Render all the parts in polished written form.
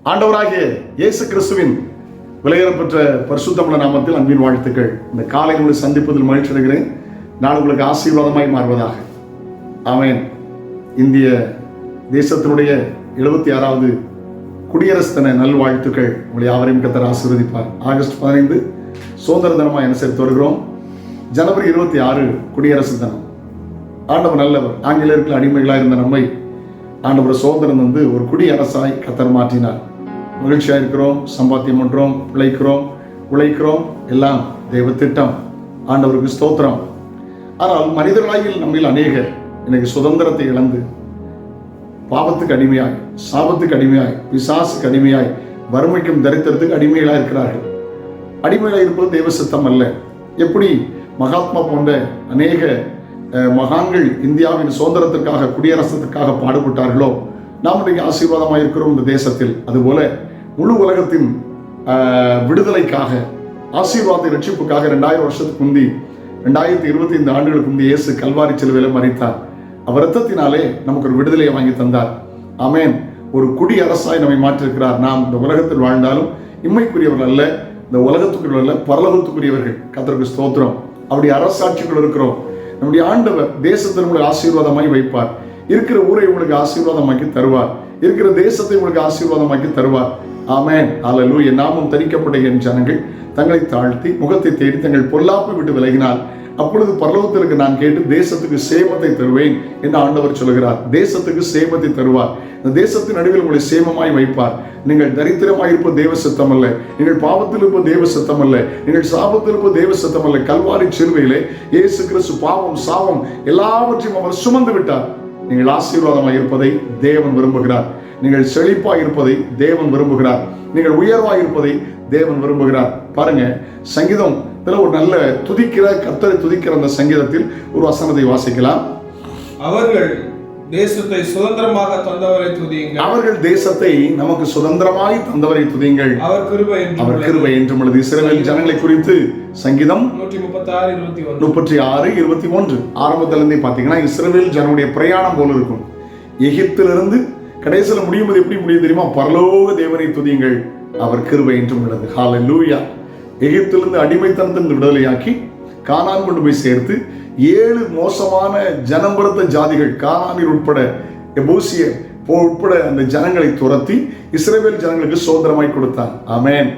ஆண்டவராகிய இயேசு கிறிஸ்துவின் விலையேறப்பெற்ற பரிசுத்தமுள்ள நாமத்தில் அன்பின் வாழ்த்துக்கள். இந்த காலை உங்களை சந்திப்பதில் மகிழ்ச்சி அடைகிறேன். நான் உங்களுக்கு ஆசீர்வாதமாய் மாறுவதாக. ஆமென். இந்திய தேசத்தினுடைய 76வது குடியரசு தின நல்வாழ்த்துக்கள் உங்களை யாவரையும் கர்த்தர் ஆசீர்வதிப்பார். ஆகஸ்ட் 15 சுதந்திர தினமாக அனுசரித்து வருகிறோம். ஜனவரி 26 குடியரசு தினம். ஆண்டவர் நல்லவர். ஆங்கிலேயர்கள் அடிமைகளாக இருந்த நம்மை ஆண்டவர் சுதந்திரம் வந்து ஒரு குடியரசாய் கர்த்தர் மாற்றினார். மகிழ்ச்சியாக இருக்கிறோம், சம்பாத்தியம் பண்ணுறோம், உழைக்கிறோம், எல்லாம் தெய்வ திட்டம். ஆண்டவருக்கு ஸ்தோத்திரம். ஆனால் மனிதர்களாகிய நம்மில் அநேகர் இன்னைக்கு சுதந்திரத்தை இழந்து பாவத்துக்கு அடிமையாய், சாபத்துக்கு அடிமையாய், பிசாசுக்கு அடிமையாய், வறுமைக்கும் தரித்திரத்துக்கு அடிமைகளாக இருக்கிறார்கள். அடிமைகளாக இருப்பது தெய்வ சித்தம் அல்ல. எப்படி மகாத்மா போன்ற அநேக மகான்கள் இந்தியாவின் சுதந்திரத்திற்காக, குடியரசுக்காக பாடுபட்டார்களோ, நாம் இன்றைக்கு ஆசீர்வாதமாக இருக்கிறோம் இந்த தேசத்தில். அதுபோல முழு உலகத்தின் விடுதலைக்காக, ஆசீர்வாத ரட்சிப்புக்காக 2000 வருஷத்துக்கு முந்தி, 2025 ஆண்டுகளுக்கு முந்தி இயேசு கல்வாரி சிலுவையில மரித்தார். அவர் இரத்தத்தினாலே நமக்கு ஒரு விடுதலையை வாங்கி தந்தார். ஆமென். ஒரு குடியரசாய் நம்மை மாற்றிருக்கிறார். நாம் இந்த உலகத்தில் வாழ்ந்தாலும் இம்மைக்குரியவர்கள் அல்ல, இந்த உலகத்துக்குரியவர்கள் அல்ல, பரலோகத்துக்குரியவர்கள். கர்த்தருக்கு ஸ்தோத்திரம். அப்படி அரசாட்சிக்குள் இருக்கிறோம். நம்முடைய ஆண்டவர் தேசத்தை உங்களுக்கு ஆசீர்வாதமாய் வைப்பார். இருக்கிற ஊரை உங்களுக்கு ஆசீர்வாதமாக்கி தருவார். இருக்கிற தேசத்தை உங்களுக்கு ஆசீர்வாதமாக்கி தருவார். ஆமென். அல்லேலூயா. நாமும் தரிக்கப்பட்ட என் ஜனங்கள் தங்களை தாழ்த்தி முகத்தை தேடி தங்கள் பொல்லாப்பை விட்டு விலகினால் அப்பொழுது பரலோகத்திற்கு நான் கேட்டு தேசத்துக்கு சேமத்தை தருவேன் என்று ஆண்டவர் சொல்கிறார். தேசத்துக்கு சேமத்தை தருவார். இந்த தேசத்தின் நடுவில் உங்களை சேமமாய் வைப்பார். நீங்கள் தரித்திரமாய் இருப்ப தேவ சித்தம் அல்ல, நீங்கள் பாவத்தில் இருப்ப தேவ சித்தம் அல்ல, நீங்கள் சாபத்தில் இருப்ப தேவ சித்தம் அல்ல. கல்வாரி சிலுவையிலே இயேசு கிறிஸ்து பாவம், சாபம் எல்லாவற்றையும் அவர் சுமந்து விட்டார். நீங்கள் ஆசீர்வாதமாய் இருப்பதை தேவன் விரும்புகிறார். நீங்கள் செழிப்பாய் இருப்பதை தேவன் விரும்புகிறார். நீங்கள் உயர்வாய் இருப்பதை தேவன் விரும்புகிறார். பாருங்க, சங்கீதம் ஒரு நல்ல கர்த்தரை துதிக்கிற அந்த சங்கீதத்தில் ஒரு வசனத்தை வாசிக்கலாம். அவர்கள் தேசத்தை சுதந்திரமாக தந்தவரை துதியுங்கள். அவர்கள் தேசத்தை நமக்கு சுதந்திரமாய் தந்தவரை துதியுங்கள். அவர் கிருபை என்றும் உள்ளது. இஸ்ரவேல் ஜனங்களை குறித்து சங்கீதம் 136:21 ஆரம்பத்திலிருந்தே பார்த்தீங்கன்னா இஸ்ரவேல் ஜனங்களுடைய பிரயாணம் போல இருக்கும். எகிப்திலிருந்து கடைசியில் முடியும் போது எப்படி முடியும் தெரியுமா? பரலோக தேவனை துதியுங்கள், அவர் கிருபை என்றும் உள்ளது. ஹல்லேலூயா. எகிப்திலிருந்து அடிமைத்தனத்திலிருந்து விடுதலையாக்கி கானான் கொண்டு போய் சேர்த்து 7 மோசமான ஜனம்பரத்த ஜாதிகள், கானானில் உட்பட, எபூசியர் உட்பட அந்த ஜனங்களை துரத்தி இஸ்ரவேல் ஜனங்களுக்கு சுதந்திரமாய் கொடுத்தார். ஆமென்.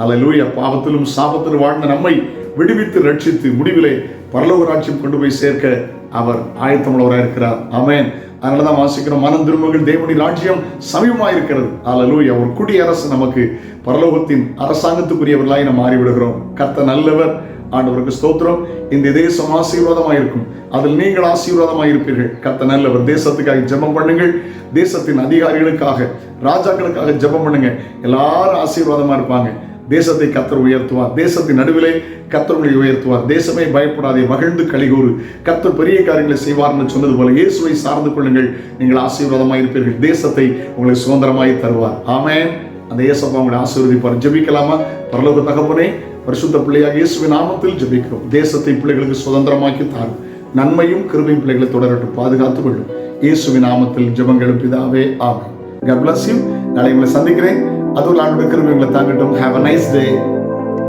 அல்லேலூயா. பாவத்திலும் சாபத்திலும் வாழ்ந்த நம்மை விடுவித்து ரட்சித்து முடிவிலே பரலோக ராஜ்யம் கொண்டு போய் சேர்க்க அவர் ஆயத்தமுள்ளவராக இருக்கிறார். ஆமென். அதனாலதான் வாசிக்கிறோம், மனம் திரும்புங்கள், தேவனுடைய ராஜ்யம் சமீபமாக இருக்கிறது. அல்லேலூயா. ஒரு குடியரசு நமக்கு பரலோகத்தின் அரசாங்கத்துக்குரியவர்களாய் நாம் மாறிவிடுகிறோம். கர்த்தர் நல்லவர். ஆண்டவருக்கு ஸ்தோத்திரம். இந்த தேசம் ஆசீர்வாதமாக இருக்கும். அதில் நீங்கள் ஆசீர்வாதமாக இருப்பீர்கள். கர்த்தர் நல்லவர். தேசத்துக்காக ஜெபம் பண்ணுங்கள். தேசத்தின் அதிகாரிகளுக்காக, ராஜாக்களுக்காக ஜெபம் பண்ணுங்க. எல்லாரும் ஆசீர்வாதமா இருப்பாங்க. தேசத்தை கர்த்தர் உயர்த்துவார். தேசத்தின் நடுவிலே கர்த்தர்களை உயர்த்துவார். தேசமே பயப்படாதே, மகிழ்ந்து கலிகூறு, கர்த்தர் பெரிய காரியங்களை செய்வார்னு சொன்னது போல இயேசுவை சார்ந்து கொள்ளுங்கள். நீங்கள் ஆசீர்வாதமாய் இருப்பீர்கள். தேசத்தை உங்களுக்கு சுதந்திரமாய் தருவார். ஆமென். அந்த இயேசுவை உங்களை ஆசீர்வதிப்பார். ஜெபிக்கலாமா? பரலோக தகப்பனே, பரிசுத்த பிள்ளையாக இயேசுவின் நாமத்தில் ஜெபிக்கிறோம். தேசத்தை பிள்ளைகளுக்கு சுதந்திரமாக்கி தாரும். நன்மையும் கிருபையும் பிள்ளைகளை தொடரட்டும், பாதுகாத்துக் கொள்ளும். இயேசுவின் நாமத்தில் ஜெபங்களும் பிதாவே. ஆமென். God bless you. நாளை உங்களை சந்திக்கிறேன். அதுவும் ஆண்டவருடைய கிருபை உங்களை தாங்கட்டும். Have a nice day.